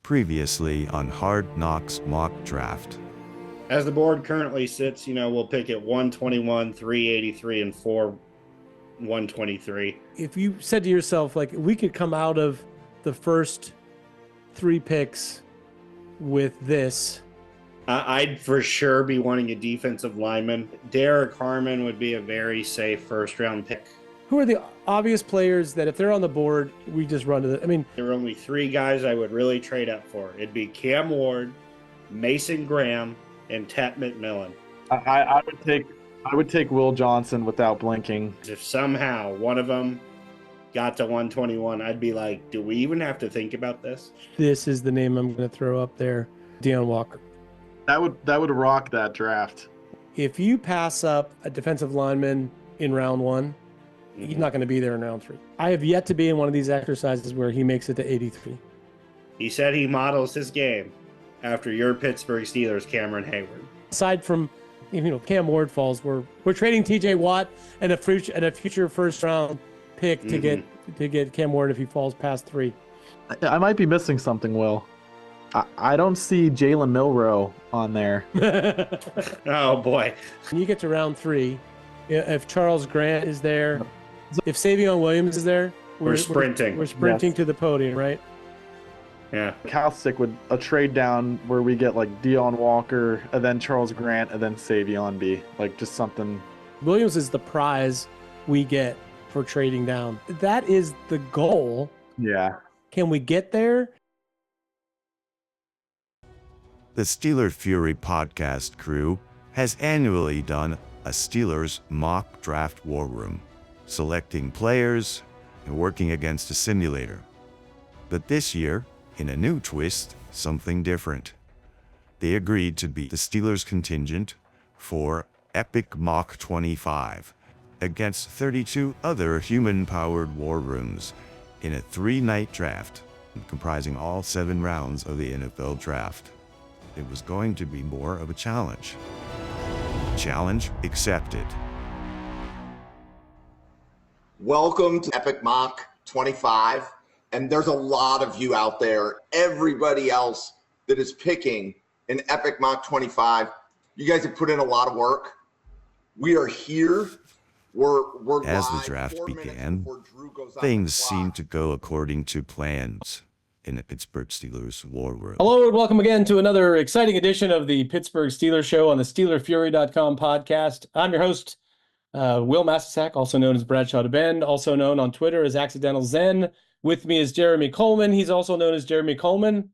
Previously on HardKnockz Mock Draft. As the board currently sits, we'll pick at 121, 383, and 123. If you said to yourself, like, we could come out of the first 3 picks with this. I'd for sure be wanting a defensive lineman. Derek Harmon would be a very safe first-round pick. Who are the obvious players that if they're on the board, we just run to the... There are only 3 guys I would really trade up for. It'd be Cam Ward, Mason Graham, and Tet McMillan. I would take Will Johnson without blinking. If somehow one of them got to 121, I'd be like, do we even have to think about this? This is the name I'm going to throw up there. Deion Walker. That would rock that draft. If you pass up a defensive lineman in round 1, he's not going to be there in round 3. I have yet to be in one of these exercises where he makes it to 83. He said he models his game after your Pittsburgh Steelers, Cameron Hayward. Aside from, Cam Ward falls, we're trading TJ Watt and a future first round pick to get Cam Ward if he falls past 3. I might be missing something, Will. I don't see Jalen Milroe on there. Oh boy. When you get to round 3, if Charles Grant is there, if Savion Williams is there, we're sprinting. We're sprinting to the podium, right? Yeah. How sick would a trade down where we get like Deion Walker and then Charles Grant and then Savion be? Like just something. Williams is the prize we get for trading down. That is the goal. Yeah. Can we get there? The SteelerFury Podcast crew has annually done a Steelers mock draft war room, selecting players and working against a simulator. But this year, in a new twist, something different. They agreed to be the Steelers contingent for Epic Mock 25 against 32 other human-powered war rooms in a 3-night draft comprising all 7 rounds of the NFL draft. It was going to be more of a challenge. Challenge accepted. Welcome to Epic Mock 25. And there's a lot of you out there, everybody else that is picking an Epic Mock 25. You guys have put in a lot of work. We are here. We're As live. the draft 4 minutes began, before Drew goes on things the clock. seemed to go according to plans in the Pittsburgh Steelers war room. Hello and welcome again to another exciting edition of the Pittsburgh Steelers show on the SteelerFury.com podcast. I'm your host, Wil Masisak, also known as Bradshaw to Bend, also known on Twitter as Accidental Zen. With me is Jeremy Kohlman. He's also known as Jeremy Kohlman.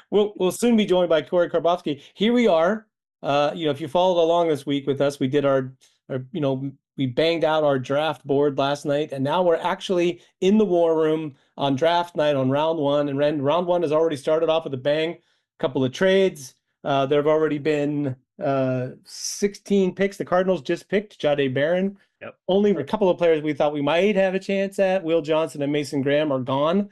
We'll soon be joined by Korey Karbowsky. Here we are. If you followed along this week with us, we did we banged out our draft board last night, and now we're actually in the war room on draft night on round 1. And round 1 has already started off with a bang. A couple of trades. There have already been 16 picks. The Cardinals just picked Jahdae Barron. Yep. Only a couple of players we thought we might have a chance at, Will Johnson and Mason Graham, are gone,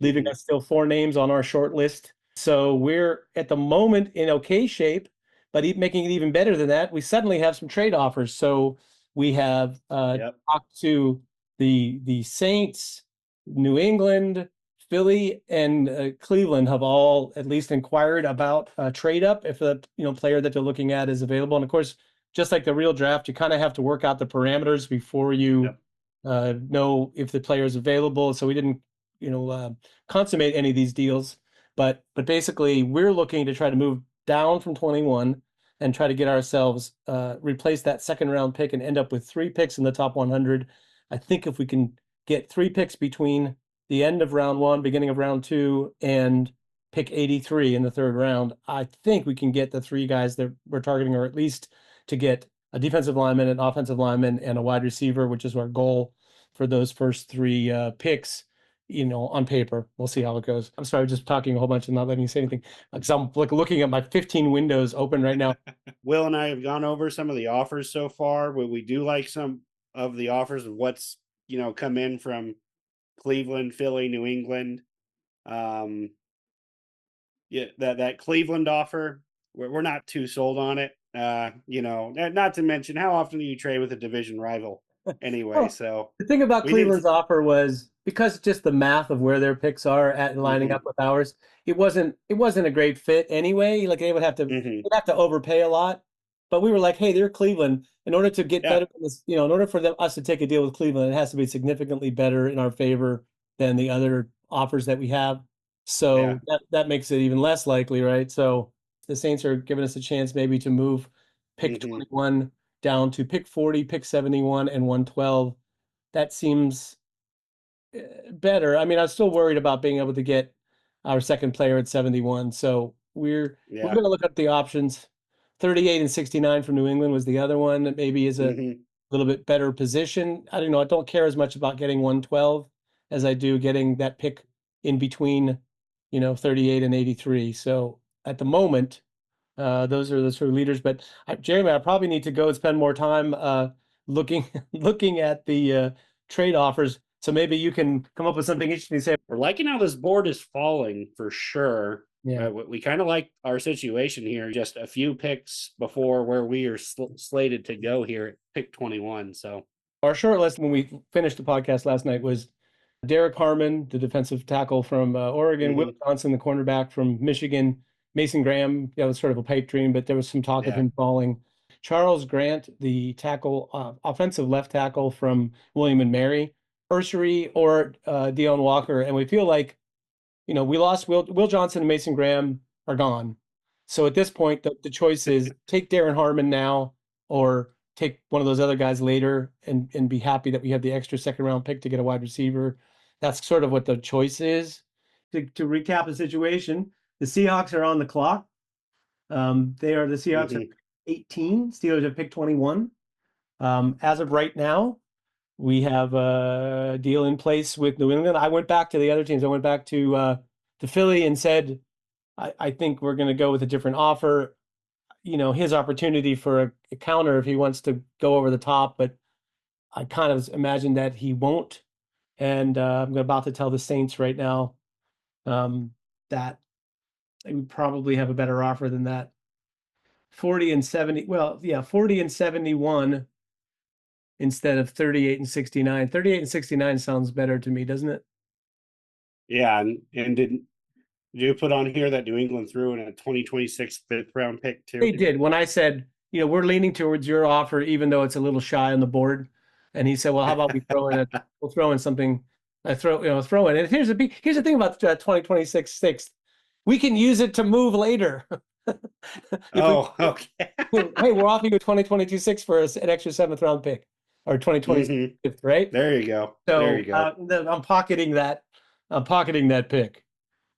leaving us still 4 names on our short list. So we're at the moment in okay shape, but making it even better than that, we suddenly have some trade offers. So we have talked to the Saints, New England, Philly, and Cleveland have all at least inquired about trade up if the player that they're looking at is available. And of course, just like the real draft, you kind of have to work out the parameters before you know if the player is available. So we didn't consummate any of these deals, but basically we're looking to try to move down from 21 and try to get ourselves replace that second round pick and end up with 3 picks in the top 100. I think if we can get 3 picks between the end of round 1, beginning of round 2, and pick 83 in the 3rd round, I think we can get the 3 guys that we're targeting, or at least to get a defensive lineman, an offensive lineman, and a wide receiver, which is our goal for those first 3 picks. On paper, we'll see how it goes. I'm sorry, just talking a whole bunch and not letting you say anything, because I'm looking at my 15 windows open right now. Will and I have gone over some of the offers so far, but we do like some of the offers of what's come in from Cleveland, Philly, New England. That Cleveland offer, we're not too sold on it. Not to mention, how often do you trade with a division rival? anyway. Well, So the thing about we didn't. Cleveland's offer was because just the math of where their picks are at lining up with ours, it wasn't a great fit anyway. Like they'd have to overpay a lot. But we were like, hey, they're Cleveland. In order to get better than this, in order for us to take a deal with Cleveland, it has to be significantly better in our favor than the other offers that we have. So that makes it even less likely, right? So the Saints are giving us a chance maybe to move pick 21 down to pick 40, pick 71, and 112. That seems better. I mean, I'm still worried about being able to get our second player at 71. So we're going to look at the options. 38 and 69 from New England was the other one that maybe is a little bit better position. I don't know. I don't care as much about getting 112 as I do getting that pick in between, 38 and 83. So at the moment, those are the sort of leaders. But Jeremy, I probably need to go and spend more time looking at the trade offers. So maybe you can come up with something interesting to say. We're liking how this board is falling for sure. Yeah, we kind of like our situation here. Just a few picks before where we are slated to go here at pick 21. So our short list when we finished the podcast last night was Derek Harmon, the defensive tackle from Oregon, Wil Johnson, the cornerback from Michigan, Mason Graham. That was sort of a pipe dream, but there was some talk of him falling. Charles Grant, the tackle, offensive left tackle from William and Mary, Ursery or Deion Walker, and we feel like we lost Wil Johnson and Mason Graham are gone. So at this point, the choice is take Darren Harmon now or take one of those other guys later and be happy that we have the extra second round pick to get a wide receiver. That's sort of what the choice is. To recap the situation, the Seahawks are on the clock. The Seahawks at 18. Steelers have picked 21. As of right now, we have a deal in place with New England. I went back to the other teams. I went back to Philly and said, I think we're going to go with a different offer. His opportunity for a counter if he wants to go over the top, but I kind of imagine that he won't. And I'm about to tell the Saints right now that we probably have a better offer than that. 40 and 70. Well, yeah, 40 and 71 instead of 38 and 69. 38 and 69 sounds better to me, doesn't it? Yeah, and did you put on here that New England threw in a 2026 fifth round pick too? They did. When I said, we're leaning towards your offer, even though it's a little shy on the board. And he said, well, how about we we'll throw in something, throw in. And here's the thing about 2026 sixth. We can use it to move later. Okay. Hey, we're offering you a 2022 six for an extra seventh round pick or 2026, right? There you go. So there you go. I'm pocketing that. I'm pocketing that pick.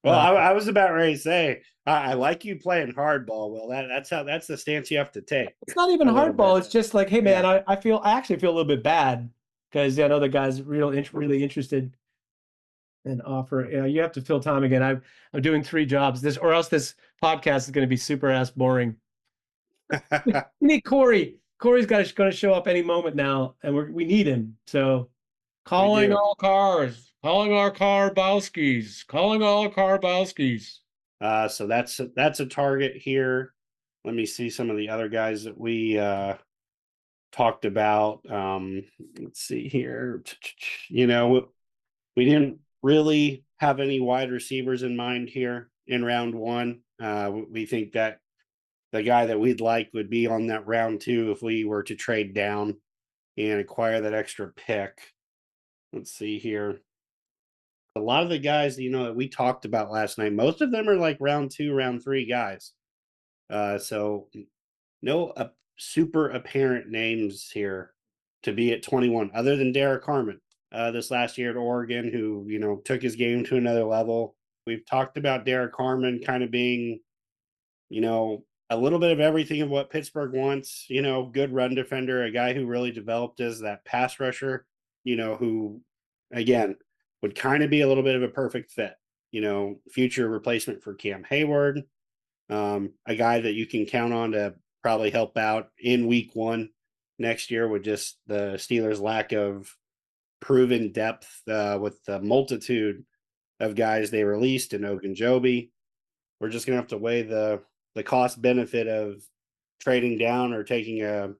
Well, I was about ready to say, I like you playing hardball. Well, that's the stance you have to take. It's not even hardball. It's just like, hey, man, I actually feel a little bit bad because I know the guy's really interested in offer. You have to fill time again. I'm doing 3 jobs. Or else this podcast is going to be super ass boring. We need Korey. Korey's going to show up any moment now, and we need him. So, calling all cars. Calling all Karbowskys. Calling all Karbowskys. So that's a target here. Let me see some of the other guys that we talked about. Let's see here. We didn't really have any wide receivers in mind here in round 1. We think that the guy that we'd like would be on that round 2 if we were to trade down and acquire that extra pick. Let's see here. A lot of the guys, that we talked about last night, most of them are like round 2, round 3 guys. So no super apparent names here to be at 21, other than Derek Harmon this last year at Oregon, who, took his game to another level. We've talked about Derek Harmon kind of being, a little bit of everything of what Pittsburgh wants, good run defender, a guy who really developed as that pass rusher, who, again, would kind of be a little bit of a perfect fit, future replacement for Cam Hayward, a guy that you can count on to probably help out in week 1 next year with just the Steelers' lack of proven depth with the multitude of guys they released in Ogunjobi. We're just going to have to weigh the cost benefit of trading down or taking a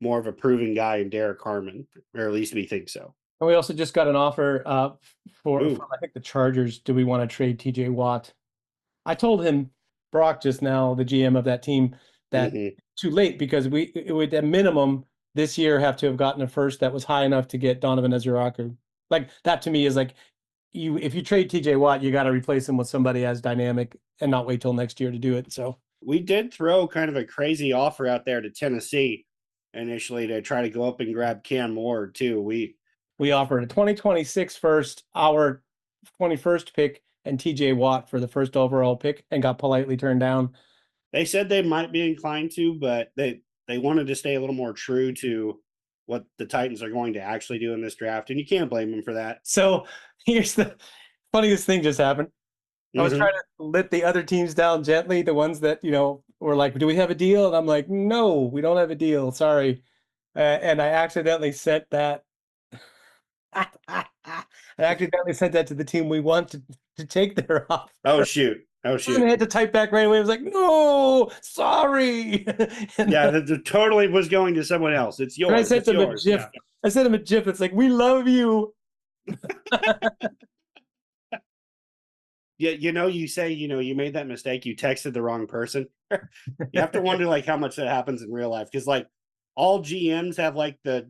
more of a proven guy in Derek Harmon, or at least we think so. And we also just got an offer Ooh. from, I think, the Chargers. Do we want to trade TJ Watt? I told him, Brock just now, the GM of that team, that too late, because it would at minimum this year have to have gotten a first that was high enough to get Donovan Ezuraku. Like, that to me is like, if you trade TJ Watt, you got to replace him with somebody as dynamic and not wait till next year to do it. So we did throw kind of a crazy offer out there to Tennessee initially to try to go up and grab Cam Ward too. We offered a 2026 first, our 21st pick, and TJ Watt for the first overall pick, and got politely turned down. They said they might be inclined to, but they wanted to stay a little more true to what the Titans are going to actually do in this draft, and you can't blame them for that. So here's the funniest thing just happened. I was trying to let the other teams down gently, the ones that, were like, do we have a deal? And I'm like, no, we don't have a deal. Sorry. And I accidentally sent that. I accidentally sent that to the team we want to take their offer. Oh, shoot. And I had to type back right away. I was like, no, sorry. Yeah, the totally was going to someone else. It's yours. And I sent them yours. a GIF. Yeah. I sent him a GIF. It's like, we love you. Yeah, you say, you made that mistake. You texted the wrong person. You have to wonder, like, how much that happens in real life. Because, like, all GMs have, like, the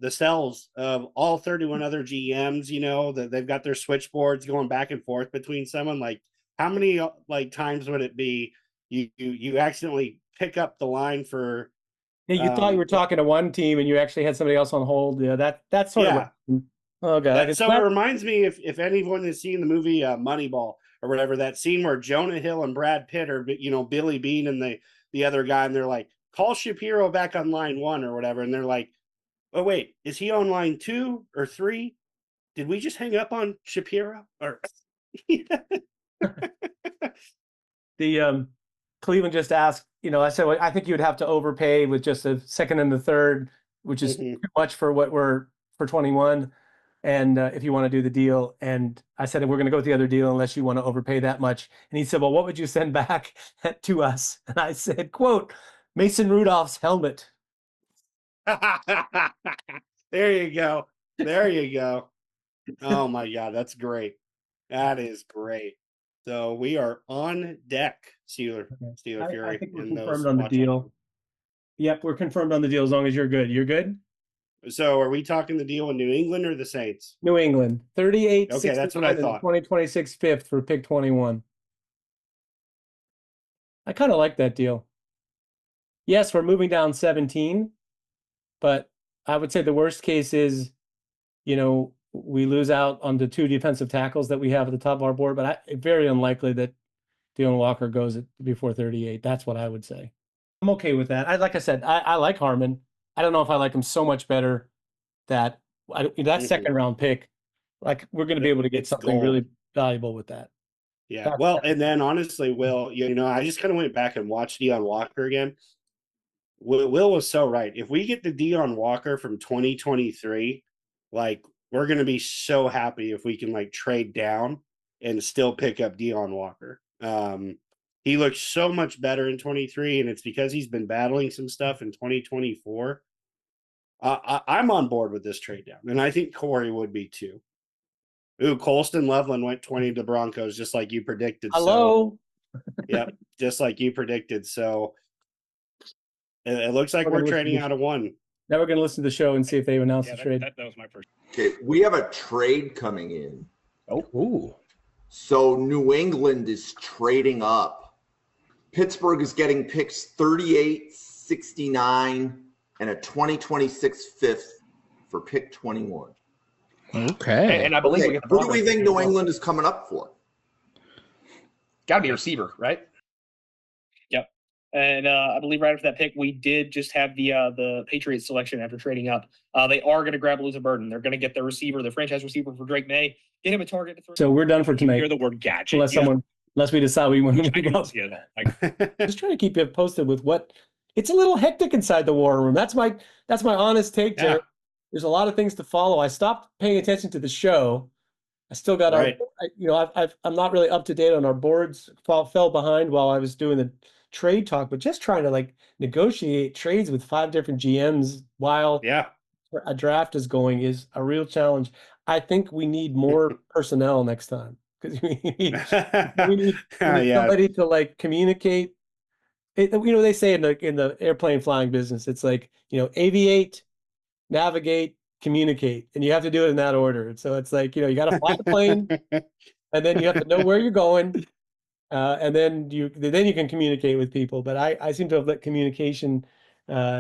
cells of all 31 other GMs, that they've got their switchboards going back and forth between someone. Like, how many, like, times would it be you accidentally pick up the line for... Yeah, you thought you were talking to one team and you actually had somebody else on hold. Yeah, that's sort of... Oh god! So it reminds me, if anyone has seen the movie Moneyball or whatever, that scene where Jonah Hill and Brad Pitt are, Billy Bean and the other guy, and they're like, call Shapiro back on line 1 or whatever, and they're like, oh wait, is he on line 2 or 3? Did we just hang up on Shapiro? Or the Cleveland just asked, I said, well, I think you would have to overpay with just a second and the third, which is too much for what we're for 21. And if you want to do the deal, and I said, we're going to go with the other deal unless you want to overpay that much. And he said, well, what would you send back to us? And I said, quote, Mason Rudolph's helmet. There you go. Oh my God, that's great. That is great. So we are on deck, Steeler Fury. I think we're confirmed on the deal. Yep, we're confirmed on the deal as long as you're good. You're good? So are we talking the deal with New England or the Saints? New England. 38. Okay, that's what I thought. 2026 fifth for pick 21. I kind of like that deal. Yes, we're moving down 17, but I would say the worst case is, we lose out on the 2 defensive tackles that we have at the top of our board, but very unlikely that Deon Walker goes before 38. That's what I would say. I'm okay with that. Like I said, I like Harmon. I don't know if I like him so much better that second round pick, like, we're going to be able to get something really valuable with that. Yeah. And then honestly, Will, I just kind of went back and watched Deon Walker again. Will was so right. If we get the Deon Walker from 2023, like, we're going to be so happy if we can, like, trade down and still pick up Deon Walker. He looks so much better in 23, and it's because he's been battling some stuff in 2024. I'm on board with this trade down, and I think Korey would be too. Ooh, Colston Loveland went 20 to the Broncos, just like you predicted. Hello. So, yep, just like you predicted. So it looks like we're trading out of 1. Now we're going to listen to the show and see if they announce the trade. That was my first. Okay, we have a trade coming in. Oh, ooh. So New England is trading up. Pittsburgh is getting picks 38, 69, and a 2026 fifth for pick 21. Okay. And I believe we get the who do we think New England is coming up for? Got to be a receiver, right? Yep. And I believe right after that pick, we did just have the Patriots selection after trading up. They are going to grab Elizabeth Burden. They're going to get the receiver, the franchise receiver for Drake May. Get him a target to throw. So we're done for tonight. You hear the word gadget. Unless we decide we want to I move up. see that. Just trying to keep you posted with what it's a little hectic inside the war room. That's my honest take, Jared. There's a lot of things to follow. I stopped paying attention to the show I still got Right. I'm not really up to date on our boards. Fell behind while I was doing the trade talk, but just trying to like negotiate trades with 5 different GMs while Yeah. a draft is going is a real challenge. I think we need more personnel next time because we need Yeah. somebody to like communicate. They say in the airplane flying business, it's like, aviate, navigate, communicate, and you have to do it in that order. And so it's like, you got to fly the plane, and then you have to know where you're going, and then you can communicate with people. But I seem to have let communication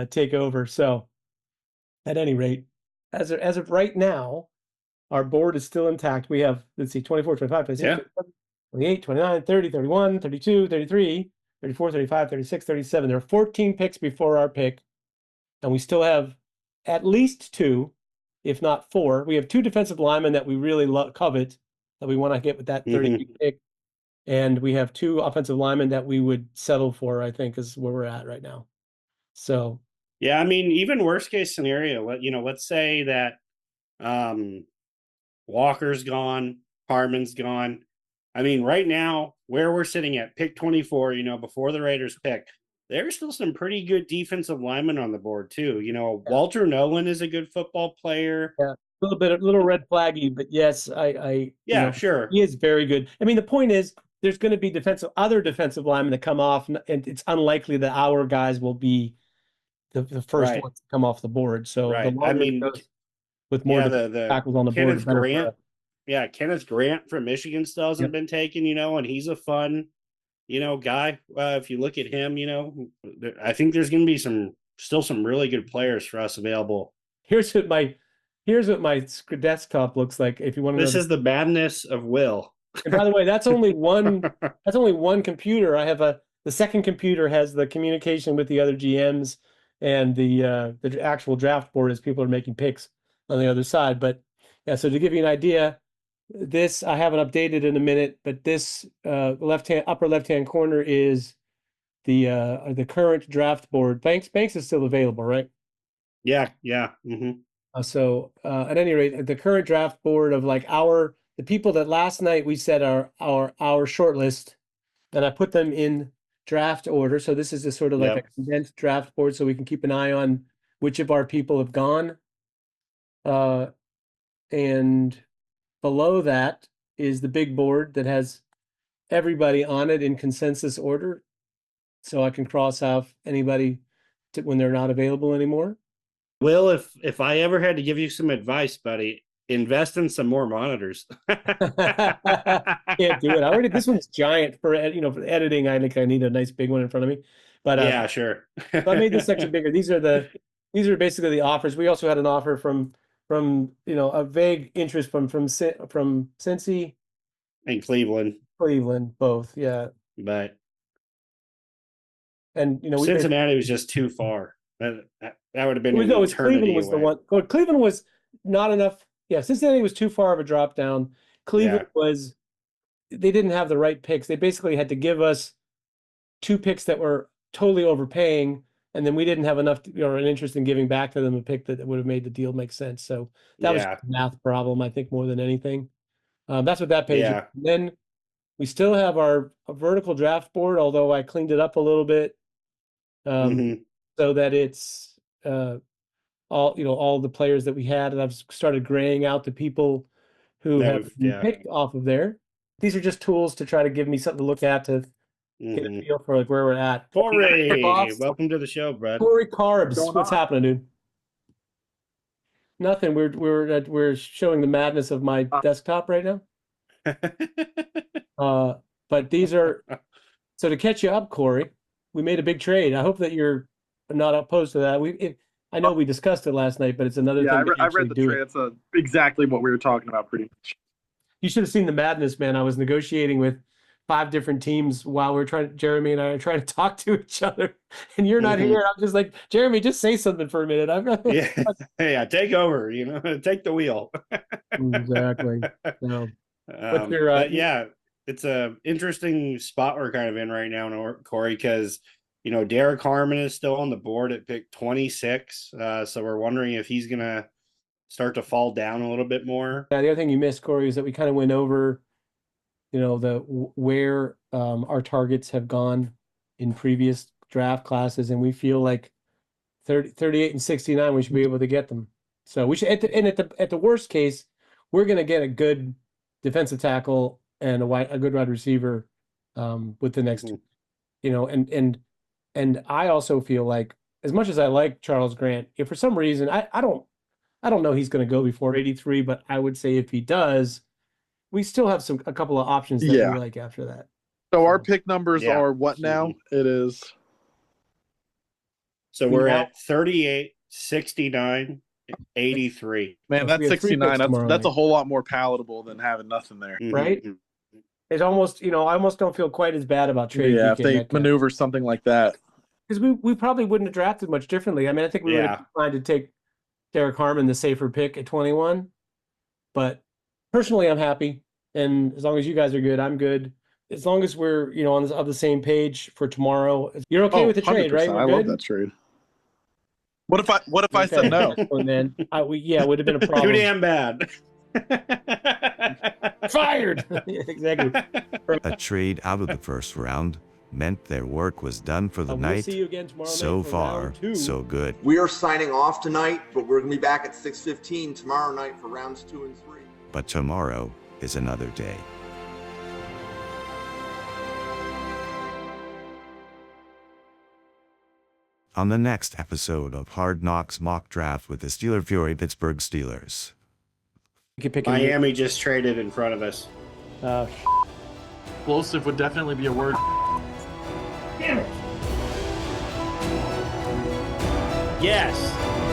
take over. So at any rate, as of right now, our board is still intact. We have, let's see, 24, 25, 26, Yeah. 27, 28, 29, 30, 31, 32, 33, 34, 35, 36, 37. There are 14 picks before our pick, and we still have at least 2, if not 4. We have 2 defensive linemen that we really covet, that we want to get with that 30 pick. And we have 2 offensive linemen that we would settle for, I think, is where we're at right now. So, yeah, I mean, even worst case scenario, let's say that Walker's gone, Harmon's gone. I mean, right now, where we're sitting at pick 24, before the Raiders pick, there's still some pretty good defensive linemen on the board too. Walter Nolan is a good football player. Yeah, a little red flaggy, but yes, Sure. He is very good. I mean, the point is, there's going to be other defensive linemen that come off, and it's unlikely that our guys will be the first Right. ones to come off the board. So Right. the longer it goes with more the tackles on the board, Kenneth the better for Grant. us. Yeah, Kenneth Grant from Michigan still hasn't been taken, and he's a fun, guy. If you look at him, I think there's going to be still some really good players for us available. Here's what my desktop looks like. If you want to This is the madness of Wil. And by the way, that's only one. That's only one computer. I have the second computer has the communication with the other GMs and the actual draft board as people are making picks on the other side. But yeah, so to give you an idea, this I haven't updated in a minute, but this upper left hand corner is the current draft board. Banks is still available, right? Yeah. Mm-hmm. So at any rate, the current draft board of like the people that last night we said our short list, and I put them in draft order. So this is a sort of like a condensed draft board, so we can keep an eye on which of our people have gone. And below that is the big board that has everybody on it in consensus order, so I can cross off anybody when they're not available anymore. Wil, if I ever had to give you some advice, buddy, invest in some more monitors. Can't do it. This one's giant for editing. I think I need a nice big one in front of me. But yeah, sure. So I made this section bigger. These are basically the offers. We also had an offer from a vague interest from Cincy and Cleveland, both. Yeah, but and Cincinnati was just too far. That would have been Cleveland was the one. Oh, Cleveland was not enough. Yeah, Cincinnati was too far of a drop down. Cleveland was. They didn't have the right picks. They basically had to give us 2 picks that were totally overpaying, and then we didn't have enough an interest in giving back to them a pick that would have made the deal make sense. So that was a math problem, I think, more than anything. That's what that page is. And then we still have our vertical draft board, although I cleaned it up a little bit, so that it's all the players that we had, and I've started graying out the people who have been picked off of there. These are just tools to try to give me something to look at to get a feel for like where we're at. Korey, welcome to the show, bud. Korey Karbs, what's happening, dude? Nothing. We're showing the madness of my desktop right now. But these are so to catch you up, Korey. We made a big trade. I hope that you're not opposed to that. I know we discussed it last night, but it's another thing. I read the trade. It's exactly what we were talking about, pretty much. You should have seen the madness, man. I was negotiating with 5 different teams while Jeremy and I are trying to talk to each other, and you're not here. I'm just like, Jeremy, just say something for a minute. Yeah, take over. Take the wheel. Exactly. No. It's a interesting spot we're kind of in right now, Korey, because Derek Harmon is still on the board at pick 26. So we're wondering if he's gonna start to fall down a little bit more. The other thing you missed, Corey, is that we kind of went over, where our targets have gone in previous draft classes, and we feel like 38 and 69, we should be able to get them. So we should, at the worst case, we're going to get a good defensive tackle and a good wide receiver with the next, and I also feel like, as much as I like Charles Grant, if for some reason I don't know he's going to go before 83, but I would say if he does, we still have a couple of options that we like after that. So our pick numbers are what now? It is. So we're at 38, 69, 83. Man, that's 69. That's a whole lot more palatable than having nothing there. Right? It's almost, I almost don't feel quite as bad about trading. Yeah, if they maneuver something like that. Because we probably wouldn't have drafted much differently. I mean, I think we would have tried to take Derek Harmon, the safer pick at 21. But personally, I'm happy. And as long as you guys are good, I'm good. As long as we're, on the same page for tomorrow. You're okay with the trade, right? I love that trade. What if I said no? And then it would have been a problem. Too damn bad. Fired. Exactly. A trade out of the first round meant their work was done for the We'll night. see you again tomorrow So night for far, round 2. so good. We are signing off tonight, but we're going to be back at 6:15 tomorrow night for rounds 2 and 3. But tomorrow is another day. On the next episode of Hard Knocks Mock Draft with the SteelerFury Pittsburgh Steelers. Miami just traded in front of us. Explosive would definitely be a word. Damn it. Yes.